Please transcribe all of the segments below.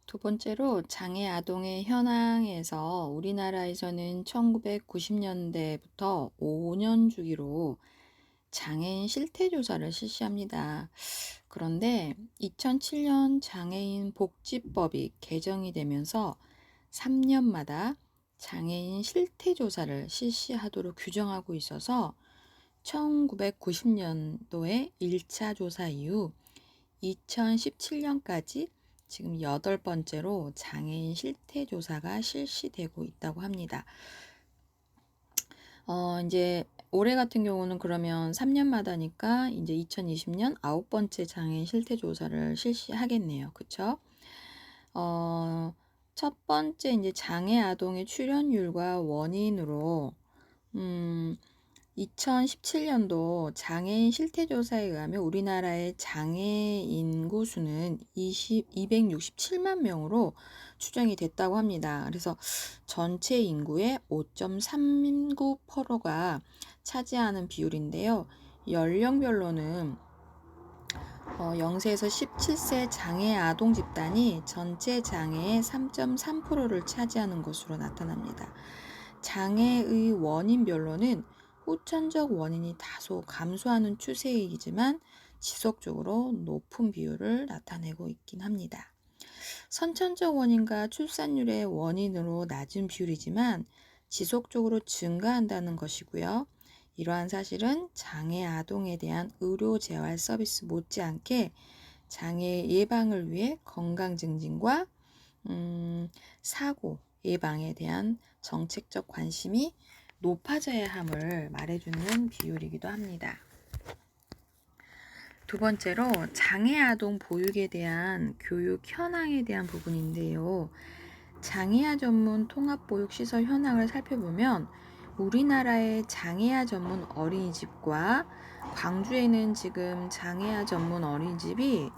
두 번째로 장애 아동의 현황에서 우리나라에서는 1990년대부터 5년 주기로 장애인 실태 조사를 실시합니다. 그런데 2007년 장애인 복지법이 개정이 되면서 3년마다 장애인 실태 조사를 실시하도록 규정하고 있어서 1990년도에 1차 조사 이후 2017년까지 지금 8번째로 장애인 실태 조사가 실시되고 있다고 합니다. 이제 올해 같은 경우는 그러면 3년마다니까 이제 2020년 9번째 장애인 실태 조사를 실시하겠네요. 그쵸? 첫 번째 이제 장애 아동의 출연율과 원인으로 2017년도 장애인 실태조사에 의하면 우리나라의 장애 인구 수는 267만 명으로 추정이 됐다고 합니다. 그래서 전체 인구의 5.39%가 차지하는 비율인데요. 연령별로는 0세에서 17세 장애 아동 집단이 전체 장애의 3.3%를 차지하는 것으로 나타납니다. 장애의 원인별로는 후천적 원인이 다소 감소하는 추세이지만 지속적으로 높은 비율을 나타내고 있긴 합니다. 선천적 원인과 출산율의 원인으로 낮은 비율이지만 지속적으로 증가한다는 것이고요. 이러한 사실은 장애 아동에 대한 의료 재활 서비스 못지않게 장애 예방을 위해 건강 증진과 사고 예방에 대한 정책적 관심이 높아져야 함을 말해주는 비율이기도 합니다. 두 번째로 장애 아동 보육에 대한 교육 현황에 대한 부분인데요. 장애아 전문 통합보육시설 현황을 살펴보면 우리나라의 장애아 전문 어린이집과 광주에는 지금 장애아 전문 어린이집이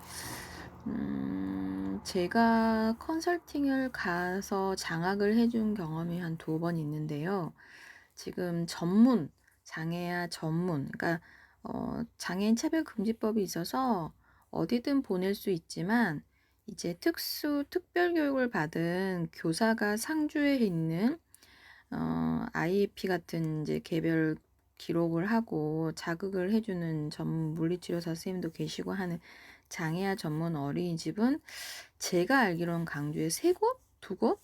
제가 컨설팅을 가서 장학을 해준 경험이 한 2번 있는데요. 지금 장애아 전문, 그러니까 장애인 차별금지법이 있어서 어디든 보낼 수 있지만 이제 특별교육을 받은 교사가 상주에 있는 IEP 같은 이제 개별 기록을 하고 자극을 해주는 전문 물리치료사 선생님도 계시고 하는 장애아 전문 어린이집은 제가 알기로는 강주에 3곳, 2곳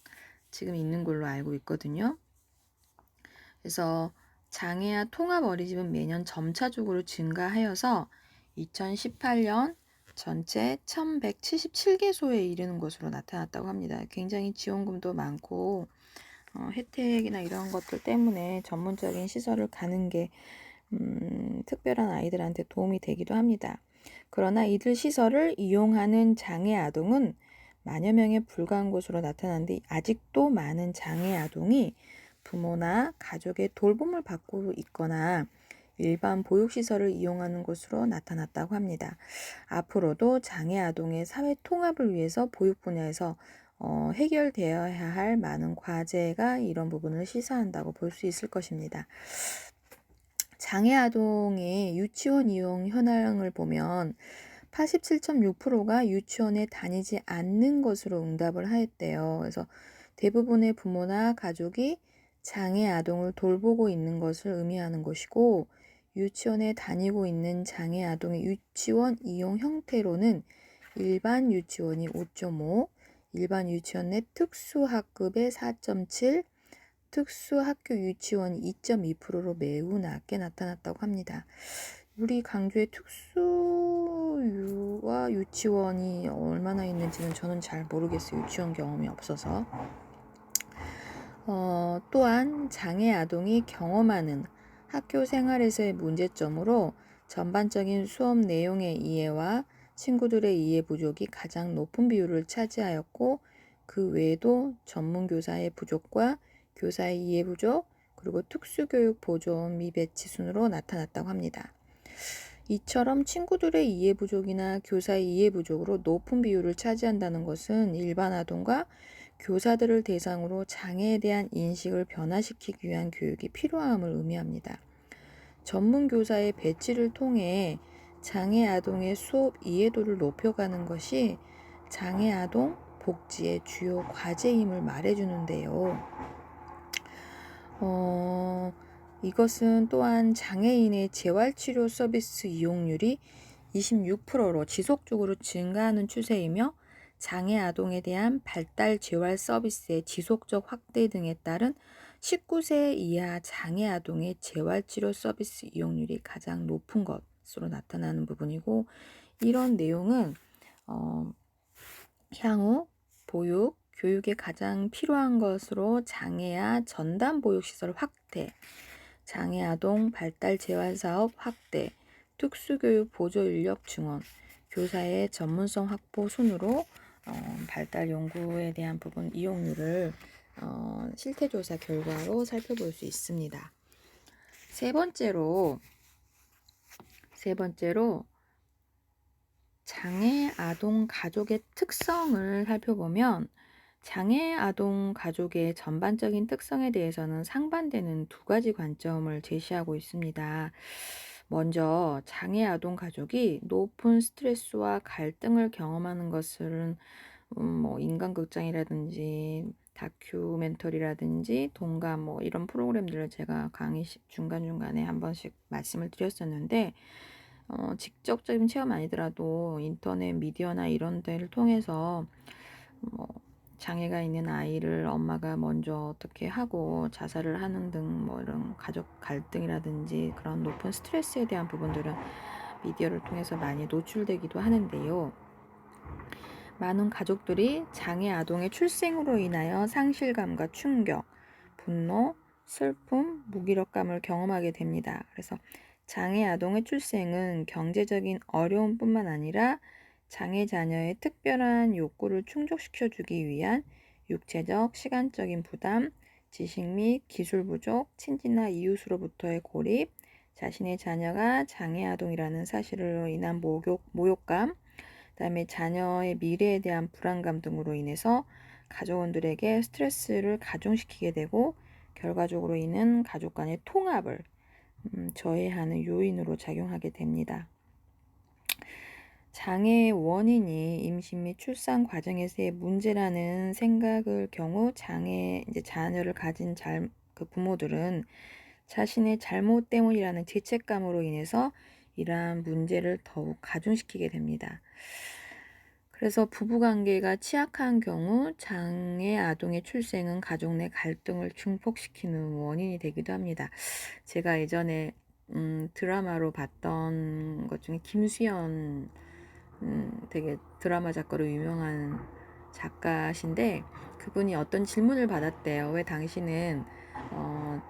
지금 있는 걸로 알고 있거든요. 그래서 장애아 통합 어린이집은 매년 점차적으로 증가하여서 2018년 전체 1177개소에 이르는 것으로 나타났다고 합니다. 굉장히 지원금도 많고 혜택이나 이런 것들 때문에 전문적인 시설을 가는 게 특별한 아이들한테 도움이 되기도 합니다. 그러나 이들 시설을 이용하는 장애 아동은 만여 명에 불과한 것으로 나타나는데 아직도 많은 장애 아동이 부모나 가족의 돌봄을 받고 있거나 일반 보육시설을 이용하는 것으로 나타났다고 합니다. 앞으로도 장애 아동의 사회 통합을 위해서 보육 분야에서 해결되어야 할 많은 과제가 이런 부분을 시사한다고 볼 수 있을 것입니다. 장애 아동의 유치원 이용 현황을 보면 87.6%가 유치원에 다니지 않는 것으로 응답을 하였대요. 그래서 대부분의 부모나 가족이 장애 아동을 돌보고 있는 것을 의미하는 것이고 유치원에 다니고 있는 장애 아동의 유치원 이용 형태로는 일반 유치원이 5.5, 일반 유치원 내 특수학급의 4.7, 특수학교 유치원이 2.2%로 매우 낮게 나타났다고 합니다. 우리 강주에 특수와 유치원이 얼마나 있는지는 저는 잘 모르겠어요. 유치원 경험이 없어서. 또한 장애 아동이 경험하는 학교 생활에서의 문제점으로 전반적인 수업 내용의 이해와 친구들의 이해 부족이 가장 높은 비율을 차지하였고 그 외에도 전문교사의 부족과 교사의 이해 부족 그리고 특수교육 보조원 미배치 순으로 나타났다고 합니다. 이처럼 친구들의 이해 부족이나 교사의 이해 부족으로 높은 비율을 차지한다는 것은 일반 아동과 교사들을 대상으로 장애에 대한 인식을 변화시키기 위한 교육이 필요함을 의미합니다. 전문 교사의 배치를 통해 장애 아동의 수업 이해도를 높여가는 것이 장애 아동 복지의 주요 과제임을 말해주는데요. 이것은 또한 장애인의 재활치료 서비스 이용률이 26%로 지속적으로 증가하는 추세이며 장애 아동에 대한 발달 재활 서비스의 지속적 확대 등에 따른 19세 이하 장애 아동의 재활치료 서비스 이용률이 가장 높은 것으로 나타나는 부분이고, 이런 내용은 향후 보육, 교육에 가장 필요한 것으로 장애아 전담 보육시설 확대, 장애 아동 발달 재활 사업 확대, 특수교육 보조 인력 증원, 교사의 전문성 확보 순으로 발달 연구에 대한 부분 이용률을 실태조사 결과로 살펴볼 수 있습니다. 세 번째로 장애 아동 가족의 특성을 살펴보면, 장애 아동 가족의 전반적인 특성에 대해서는 상반되는 두 가지 관점을 제시하고 있습니다. 먼저 장애 아동 가족이 높은 스트레스와 갈등을 경험하는 것은 인간극장이라든지 다큐멘터리라든지 동감 이런 프로그램들을 제가 강의 중간중간에 한 번씩 말씀을 드렸었는데, 직접적인 체험 아니더라도 인터넷 미디어나 이런 데를 통해서 장애가 있는 아이를 엄마가 먼저 어떻게 하고 자살을 하는 등 이런 가족 갈등이라든지 그런 높은 스트레스에 대한 부분들은 미디어를 통해서 많이 노출되기도 하는데요. 많은 가족들이 장애 아동의 출생으로 인하여 상실감과 충격, 분노, 슬픔, 무기력감을 경험하게 됩니다. 그래서 장애 아동의 출생은 경제적인 어려움뿐만 아니라 장애 자녀의 특별한 욕구를 충족시켜주기 위한 육체적, 시간적인 부담, 지식 및 기술 부족, 친지나 이웃으로부터의 고립, 자신의 자녀가 장애 아동이라는 사실로 인한 모욕감, 그다음에 자녀의 미래에 대한 불안감 등으로 인해서 가족원들에게 스트레스를 가중시키게 되고, 결과적으로 이는 가족 간의 통합을 저해하는 요인으로 작용하게 됩니다. 장애의 원인이 임신 및 출산 과정에서의 문제라는 생각을 경우 자녀를 가진 그 부모들은 자신의 잘못 때문이라는 죄책감으로 인해서 이러한 문제를 더욱 가중시키게 됩니다. 그래서 부부관계가 취약한 경우 장애 아동의 출생은 가족 내 갈등을 증폭시키는 원인이 되기도 합니다. 제가 예전에 드라마로 봤던 것 중에 김수현, 되게 드라마 작가로 유명한 작가신데, 그분이 어떤 질문을 받았대요. 왜 당신은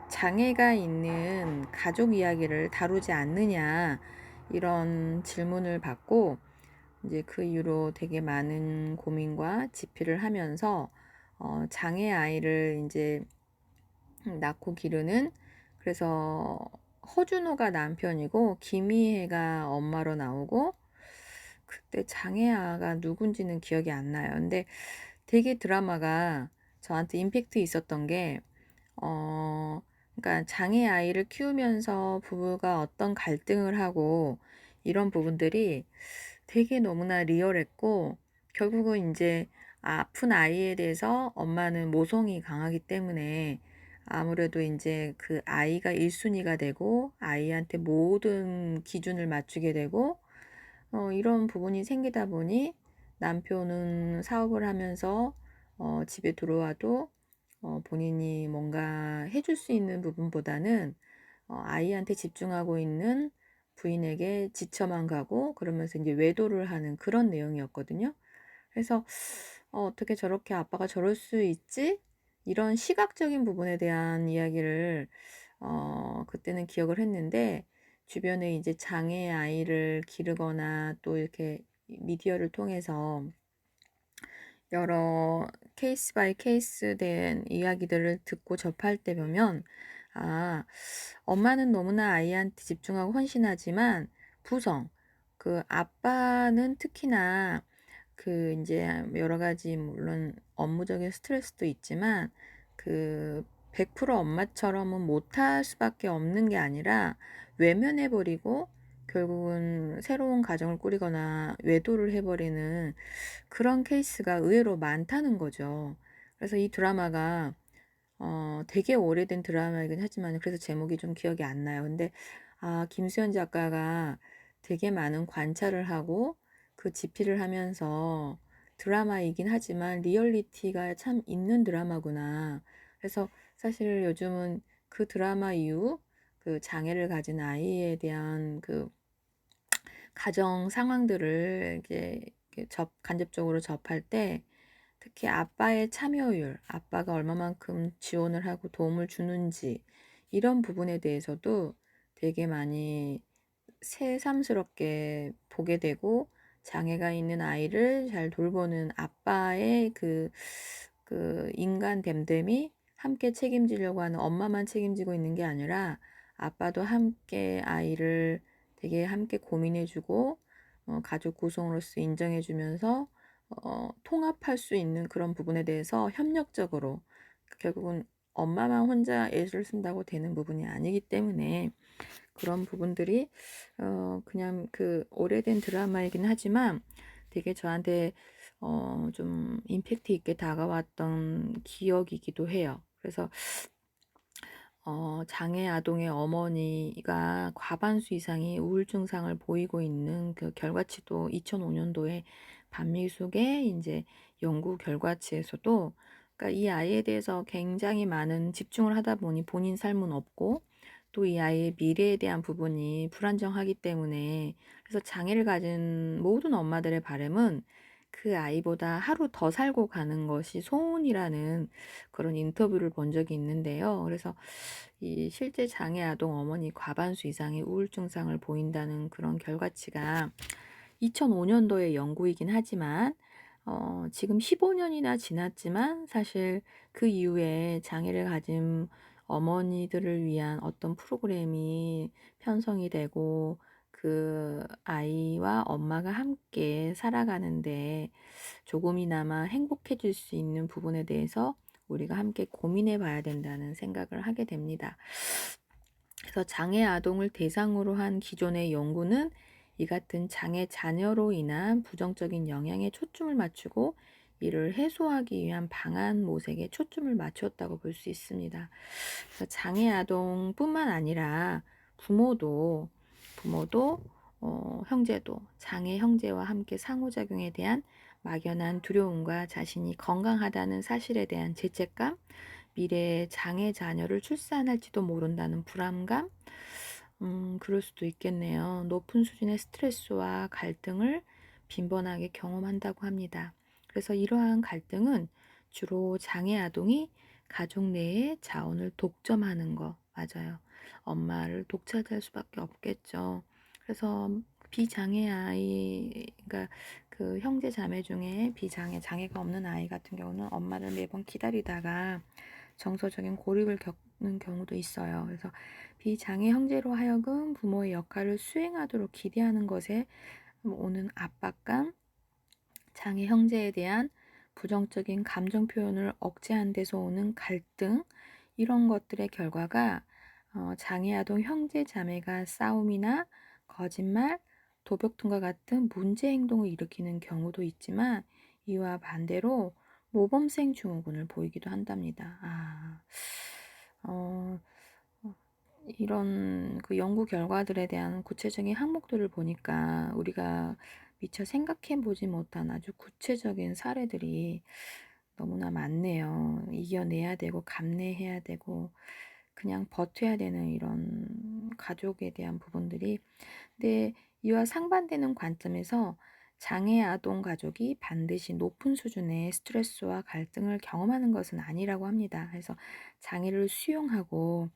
장애가 있는 가족 이야기를 다루지 않느냐, 이런 질문을 받고 이제 그 이후로 되게 많은 고민과 집필을 하면서 장애 아이를 이제 낳고 기르는, 그래서 허준호가 남편이고 김희애가 엄마로 나오고, 그때 장애아가 누군지는 기억이 안 나요. 근데 되게 드라마가 저한테 임팩트 있었던 게, 그러니까 장애 아이를 키우면서 부부가 어떤 갈등을 하고 이런 부분들이 되게 너무나 리얼했고, 결국은 이제 아픈 아이에 대해서 엄마는 모성이 강하기 때문에 아무래도 이제 그 아이가 1순위가 되고 아이한테 모든 기준을 맞추게 되고, 이런 부분이 생기다 보니 남편은 사업을 하면서 집에 들어와도 본인이 뭔가 해줄 수 있는 부분보다는 아이한테 집중하고 있는 부인에게 지쳐만 가고, 그러면서 이제 외도를 하는 그런 내용이었거든요. 그래서 어떻게 저렇게 아빠가 저럴 수 있지? 이런 시각적인 부분에 대한 이야기를 그때는 기억을 했는데, 주변에 이제 장애 아이를 기르거나 또 이렇게 미디어를 통해서 여러 케이스 바이 케이스 된 이야기들을 듣고 접할 때 보면, 엄마는 너무나 아이한테 집중하고 헌신하지만 그 아빠는 특히나 그 이제 여러 가지 물론 업무적인 스트레스도 있지만 그 100% 엄마처럼은 못할 수밖에 없는 게 아니라 외면해버리고 결국은 새로운 가정을 꾸리거나 외도를 해 버리는 그런 케이스가 의외로 많다는 거죠. 그래서 이 드라마가 되게 오래된 드라마이긴 하지만 그래서 제목이 좀 기억이 안 나요. 근데 김수현 작가가 되게 많은 관찰을 하고 그 집필을 하면서 드라마이긴 하지만 리얼리티가 참 있는 드라마구나. 그래서 사실 요즘은 그 드라마 이후 그 장애를 가진 아이에 대한 그 가정 상황들을 이렇게 간접적으로 접할 때 특히 아빠의 참여율, 아빠가 얼마만큼 지원을 하고 도움을 주는지 이런 부분에 대해서도 되게 많이 새삼스럽게 보게 되고 장애가 있는 아이를 잘 돌보는 아빠의 그 인간 됨됨이 함께 책임지려고 하는 엄마만 책임지고 있는 게 아니라 아빠도 함께 아이를 되게 함께 고민해 주고 가족 구성으로서 인정해 주면서 통합할 수 있는 그런 부분에 대해서 협력적으로 결국은 엄마만 혼자 애를 쓴다고 되는 부분이 아니기 때문에 그런 부분들이 그냥 그 오래된 드라마이긴 하지만 되게 저한테 좀 임팩트 있게 다가왔던 기억이기도 해요. 그래서 장애 아동의 어머니가 과반수 이상이 우울 증상을 보이고 있는 그 결과치도 2005 년도에 반미숙의 인제 연구 결과치에서도 그러니까 이 아이에 대해서 굉장히 많은 집중을 하다 보니 본인 삶은 없고 또 이 아이의 미래에 대한 부분이 불안정하기 때문에 그래서 장애를 가진 모든 엄마들의 바람은 그 아이보다 하루 더 살고 가는 것이 소원이라는 그런 인터뷰를 본 적이 있는데요. 그래서 이 실제 장애 아동 어머니 과반수 이상이 우울 증상을 보인다는 그런 결과치가 2005 년도의 연구이긴 하지만 지금 15 년이나 지났지만 사실 그 이후에 장애를 가진 어머니들을 위한 어떤 프로그램이 편성이 되고 그 아이와 엄마가 함께 살아가는데 조금이나마 행복해질 수 있는 부분에 대해서 우리가 함께 고민해 봐야 된다는 생각을 하게 됩니다. 그래서 장애 아동을 대상으로 한 기존의 연구는 이 같은 장애 자녀로 인한 부정적인 영향에 초점을 맞추고 이를 해소하기 위한 방안 모색에 초점을 맞췄다고 볼 수 있습니다. 그래서 장애 아동뿐만 아니라 부모도 형제도 장애 형제와 함께 상호작용에 대한 막연한 두려움과 자신이 건강하다는 사실에 대한 죄책감, 미래에 장애 자녀를 출산할지도 모른다는 불안감, 그럴 수도 있겠네요. 높은 수준의 스트레스와 갈등을 빈번하게 경험한다고 합니다. 그래서 이러한 갈등은 주로 장애 아동이 가족 내에 자원을 독점하는 거 맞아요. 엄마를 독차지할 수밖에 없겠죠. 그래서 비장애 아이, 그러니까 그 형제 자매 중에 장애가 없는 아이 같은 경우는 엄마를 매번 기다리다가 정서적인 고립을 겪는 경우도 있어요. 그래서 비장애 형제로 하여금 부모의 역할을 수행하도록 기대하는 것에 오는 압박감, 장애 형제에 대한 부정적인 감정 표현을 억제한 데서 오는 갈등, 이런 것들의 결과가 장애 아동 형제 자매가 싸움이나 거짓말, 도벽통과 같은 문제 행동을 일으키는 경우도 있지만 이와 반대로 모범생 증후군을 보이기도 한답니다. 어, 이런 그 연구 결과들에 대한 구체적인 항목들을 보니까 우리가 미처 생각해 보지 못한 아주 구체적인 사례들이 너무나 많네요. 이겨내야 되고 감내해야 되고 그냥 버텨야 되는 이런 가족에 대한 부분들이. 근데 이와 상반되는 관점에서 장애 아동 가족이 반드시 높은 수준의 스트레스와 갈등을 경험하는 것은 아니라고 합니다. 그래서 장애를 수용하고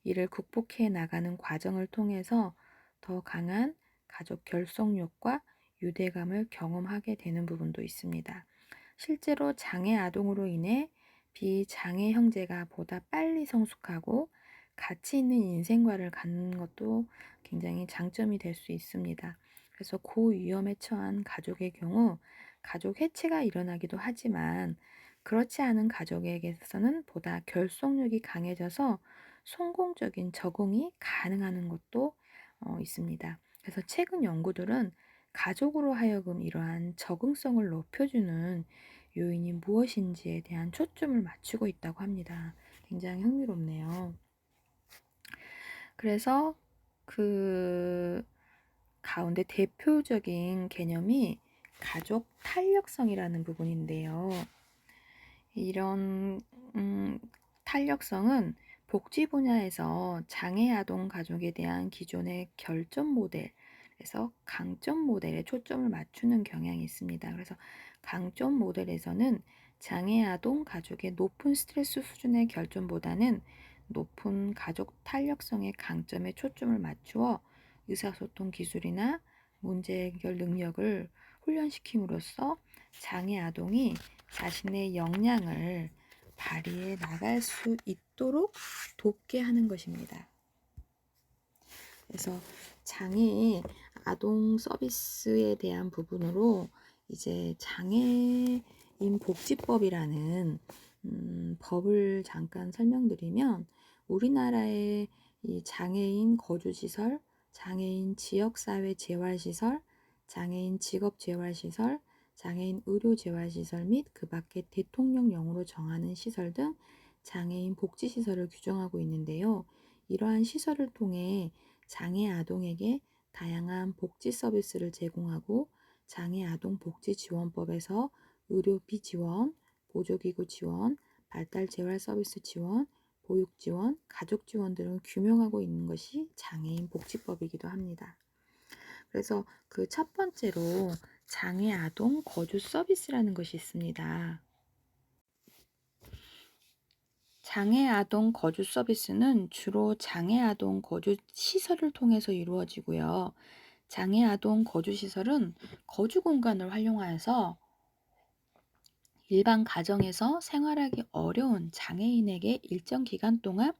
이를 극복해 나가는 과정을 통해서 더 강한 가족 결속력과 유대감을 경험하게 되는 부분도 있습니다. 실제로 장애 아동으로 인해 비장애 형제가 보다 빨리 성숙하고 가치 있는 인생관을 갖는 것도 굉장히 장점이 될 수 있습니다. 그래서 고위험에 처한 가족의 경우 가족 해체가 일어나기도 하지만 그렇지 않은 가족에게서는 보다 결속력이 강해져서 성공적인 적응이 가능한 것도 있습니다. 그래서 최근 연구들은 가족으로 하여금 이러한 적응성을 높여주는 요인이 무엇인지에 대한 초점을 맞추고 있다고 합니다. 굉장히 흥미롭네요. 그래서 그 가운데 대표적인 개념이 가족 탄력성이라는 부분인데요. 이런 탄력성은 복지 분야에서 장애 아동 가족에 대한 기존의 결점 모델에서 강점 모델에 초점을 맞추는 경향이 있습니다. 그래서 강점 모델에서는 장애 아동 가족의 높은 스트레스 수준의 결점보다는 높은 가족 탄력성의 강점에 초점을 맞추어 의사소통 기술이나 문제 해결 능력을 훈련시킴으로써 장애 아동이 자신의 역량을 발휘해 나갈 수 있도록 돕게 하는 것입니다. 그래서 장애 아동 서비스에 대한 부분으로 이제 장애인 복지법이라는 법을 잠깐 설명드리면, 우리나라의 이 장애인 거주시설, 장애인 지역사회 재활시설, 장애인 직업재활시설, 장애인 의료재활시설 및 그 밖에 대통령령으로 정하는 시설 등 장애인 복지시설을 규정하고 있는데요. 이러한 시설을 통해 장애 아동에게 다양한 복지 서비스를 제공하고, 장애 아동 복지 지원법에서 의료비 지원, 보조기구 지원, 발달 재활 서비스 지원, 보육 지원, 가족 지원 등을 규명하고 있는 것이 장애인 복지법이기도 합니다. 그래서 그 첫 번째로 장애 아동 거주 서비스라는 것이 있습니다. 장애 아동 거주 서비스는 주로 장애 아동 거주 시설을 통해서 이루어지고요. 장애 아동 거주 시설은 거주 공간을 활용하여서 일반 가정에서 생활하기 어려운 장애인에게 일정 기간 동안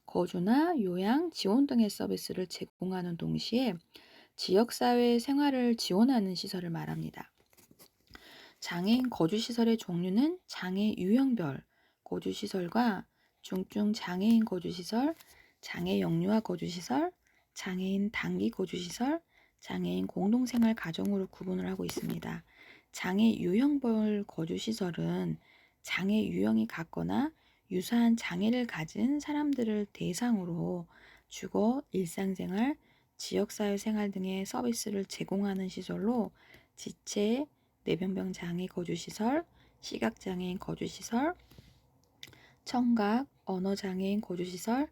거주나 요양, 지원 등의 서비스를 제공하는 동시에 지역사회 생활을 지원하는 시설을 말합니다. 장애인 거주시설의 종류는 장애 유형별 거주시설과 중증 장애인 거주시설, 장애 영유아 거주시설, 장애인 단기 거주시설, 장애인 공동생활 가정으로 구분을 하고 있습니다. 장애 유형별 거주시설은 장애 유형이 같거나 유사한 장애를 가진 사람들을 대상으로 주거, 일상생활, 지역사회 생활 등의 서비스를 제공하는 시설로 지체, 뇌병변 장애 거주시설, 시각장애인 거주시설, 청각, 언어장애인 거주시설,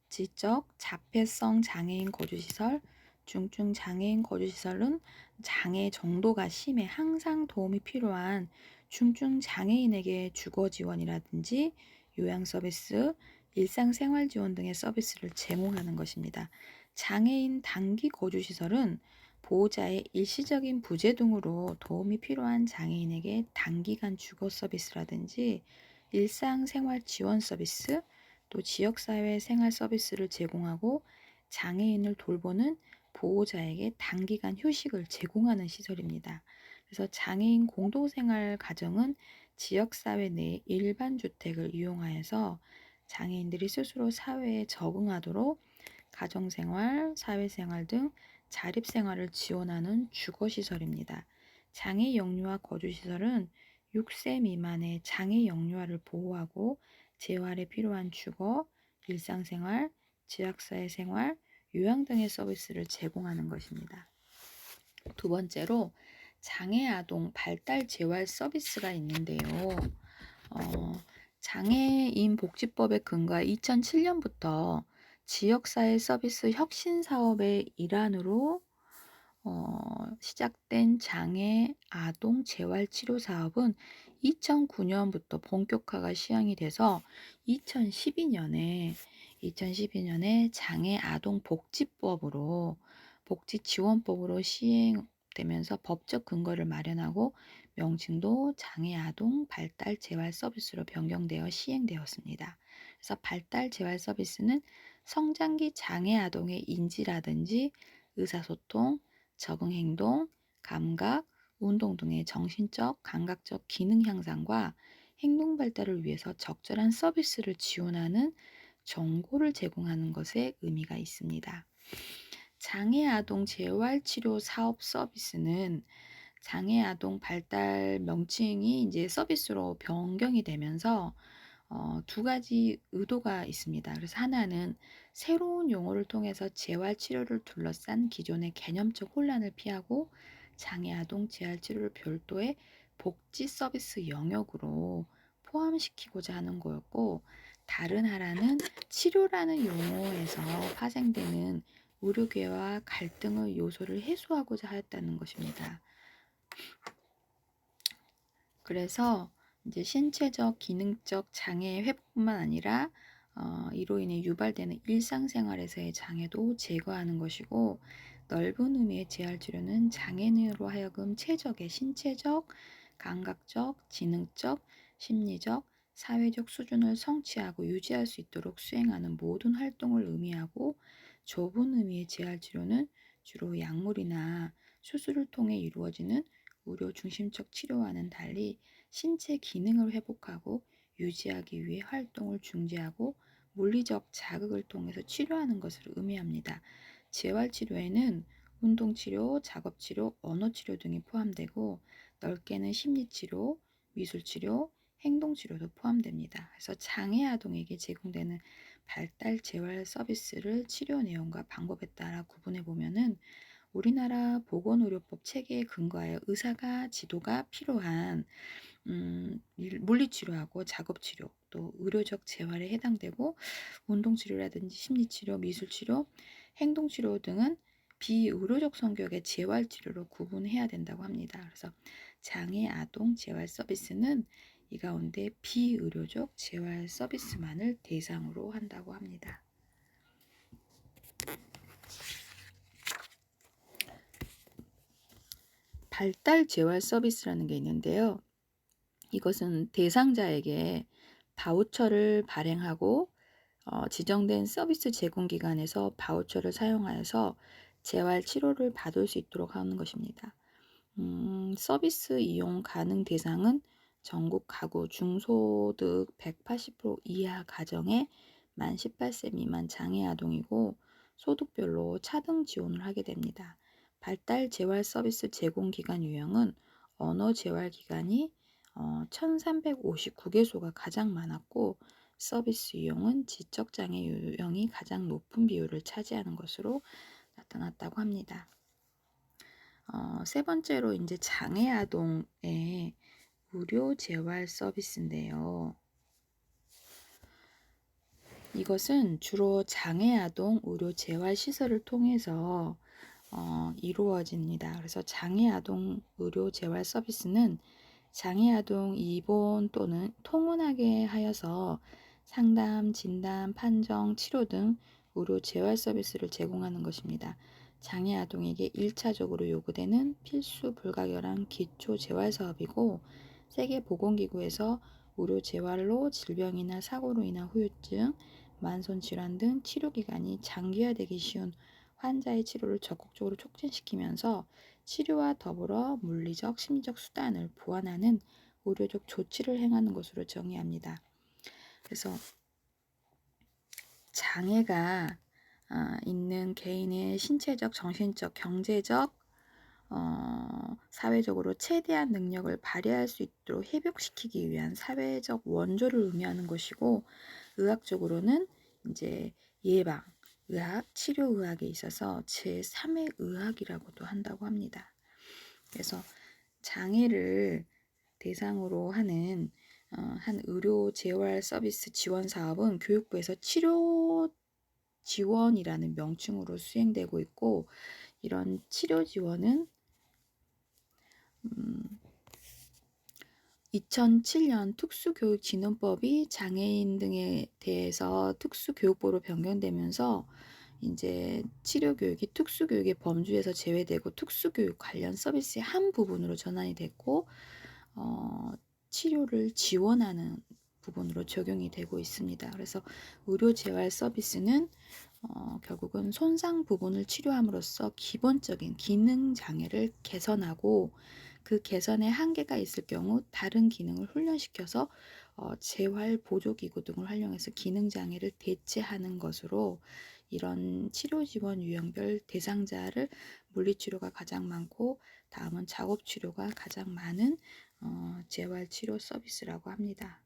지적, 자폐성 장애인 거주시설, 중증 장애인 거주시설은 장애 정도가 심해 항상 도움이 필요한 중증 장애인에게 주거 지원이라든지 요양 서비스, 일상생활 지원 등의 서비스를 제공하는 것입니다. 장애인 단기 거주시설은 보호자의 일시적인 부재 등으로 도움이 필요한 장애인에게 단기간 주거 서비스라든지 일상생활 지원 서비스, 또 지역사회 생활 서비스를 제공하고 장애인을 돌보는 보호자에게 단기간 휴식을 제공하는 시설입니다. 그래서 장애인 공동생활 가정은 지역사회 내 일반 주택을 이용하여서 장애인들이 스스로 사회에 적응하도록 가정생활, 사회생활 등 자립생활을 지원하는 주거시설입니다. 장애 영유아 거주시설은 6세 미만의 장애 영유아를 보호하고 재활에 필요한 주거, 일상생활, 지역사회 생활, 요양 등의 서비스를 제공하는 것입니다. 두 번째로 장애 아동 발달 재활 서비스가 있는데요. 장애인 복지법에 근거해 2007년부터 지역사회 서비스 혁신 사업의 일환으로 시작된 장애 아동 재활 치료 사업은 2009년부터 본격화가 시행이 돼서 2012년에 장애 아동 복지법으로 복지지원법으로 시행되면서 법적 근거를 마련하고 명칭도 장애 아동 발달 재활 서비스로 변경되어 시행되었습니다. 그래서 발달 재활 서비스는 성장기 장애 아동의 인지라든지 의사소통, 적응 행동, 감각, 운동 등의 정신적, 감각적 기능 향상과 행동 발달을 위해서 적절한 서비스를 지원하는 정보를 제공하는 것에 의미가 있습니다. 장애 아동 재활 치료 사업 서비스는 장애 아동 발달 명칭이 이제 서비스로 변경이 되면서 두 가지 의도가 있습니다. 그래서 하나는 새로운 용어를 통해서 재활 치료를 둘러싼 기존의 개념적 혼란을 피하고 장애 아동 재활 치료를 별도의 복지 서비스 영역으로 포함시키고자 하는 거였고, 다른 하나는 치료라는 용어에서 파생되는 의료계와 갈등의 요소를 해소하고자 하였다는 것입니다. 그래서 이제 신체적, 기능적 장애 회복뿐만 아니라 이로 인해 유발되는 일상생활에서의 장애도 제거하는 것이고, 넓은 의미의 재활 치료는 장애인으로 하여금 최적의 신체적, 감각적, 지능적, 심리적, 사회적 수준을 성취하고 유지할 수 있도록 수행하는 모든 활동을 의미하고, 좁은 의미의 재활 치료는 주로 약물이나 수술을 통해 이루어지는 의료 중심적 치료와는 달리 신체 기능을 회복하고 유지하기 위해 활동을 중지하고 물리적 자극을 통해서 치료하는 것을 의미합니다. 재활치료에는 운동치료, 작업치료, 언어치료 등이 포함되고, 넓게는 심리치료, 미술치료, 행동치료도 포함됩니다. 그래서 장애 아동에게 제공되는 발달 재활 서비스를 치료 내용과 방법에 따라 구분해 보면은, 우리나라 보건의료법 체계에 근거하여 의사가 지도가 필요한 물리치료하고 작업치료, 또 의료적 재활에 해당되고, 운동치료라든지 심리치료, 미술치료, 행동치료 등은 비의료적 성격의 재활치료로 구분해야 된다고 합니다. 그래서 장애 아동 재활 서비스는 이 가운데 비의료적 재활 서비스만을 대상으로 한다고 합니다. 발달 재활 서비스라는 게 있는데요. 이것은 대상자에게 바우처를 발행하고 지정된 서비스 제공 기관에서 바우처를 사용하여서 재활 치료를 받을 수 있도록 하는 것입니다. 서비스 이용 가능 대상은 전국 가구 중소득 180% 이하 가정의 만 18세 미만 장애 아동이고, 소득별로 차등 지원을 하게 됩니다. 발달 재활 서비스 제공 기관 유형은 언어 재활 기관이 1359개소가 가장 많았고, 서비스 이용은 지적장애 유형이 가장 높은 비율을 차지하는 것으로 나타났다고 합니다. 세 번째로 이제 장애 아동의 의료 재활 서비스인데요. 이것은 주로 장애 아동 의료 재활 시설을 통해서 이루어집니다. 그래서 장애 아동 의료 재활 서비스는 장애 아동 입원 또는 통원하게 하여서 상담, 진단, 판정, 치료 등 의료 재활 서비스를 제공하는 것입니다. 장애 아동에게 1차적으로 요구되는 필수 불가결한 기초 재활 사업이고, 세계보건기구에서 의료 재활로 질병이나 사고로 인한 후유증, 만손 질환 등 치료기간이 장기화되기 쉬운 환자의 치료를 적극적으로 촉진시키면서 치료와 더불어 물리적, 심리적 수단을 보완하는 의료적 조치를 행하는 것으로 정의합니다. 그래서 장애가 있는 개인의 신체적, 정신적, 경제적, 사회적으로 최대한 능력을 발휘할 수 있도록 회복시키기 위한 사회적 원조를 의미하는 것이고, 의학적으로는 이제 예방, 의학, 치료의학에 있어서 제3의 의학이라고도 한다고 합니다. 그래서 장애를 대상으로 하는 한 의료 재활 서비스 지원 사업은 교육부에서 치료 지원이라는 명칭으로 수행되고 있고, 이런 치료 지원은 2007년 특수교육진흥법이 장애인 등에 대해서 특수교육부로 변경되면서 이제 치료교육이 특수교육의 범주에서 제외되고 특수교육 관련 서비스의 한 부분으로 전환이 됐고, 치료를 지원하는 부분으로 적용이 되고 있습니다. 그래서 의료재활 서비스는 결국은 손상 부분을 치료함으로써 기본적인 기능 장애를 개선하고, 그 개선에 한계가 있을 경우 다른 기능을 훈련시켜서 재활 보조 기구 등을 활용해서 기능 장애를 대체하는 것으로 이런 치료 지원 유형별 대상자를 물리치료가 가장 많고 다음은 작업 치료가 가장 많은 재활 치료 서비스라고 합니다.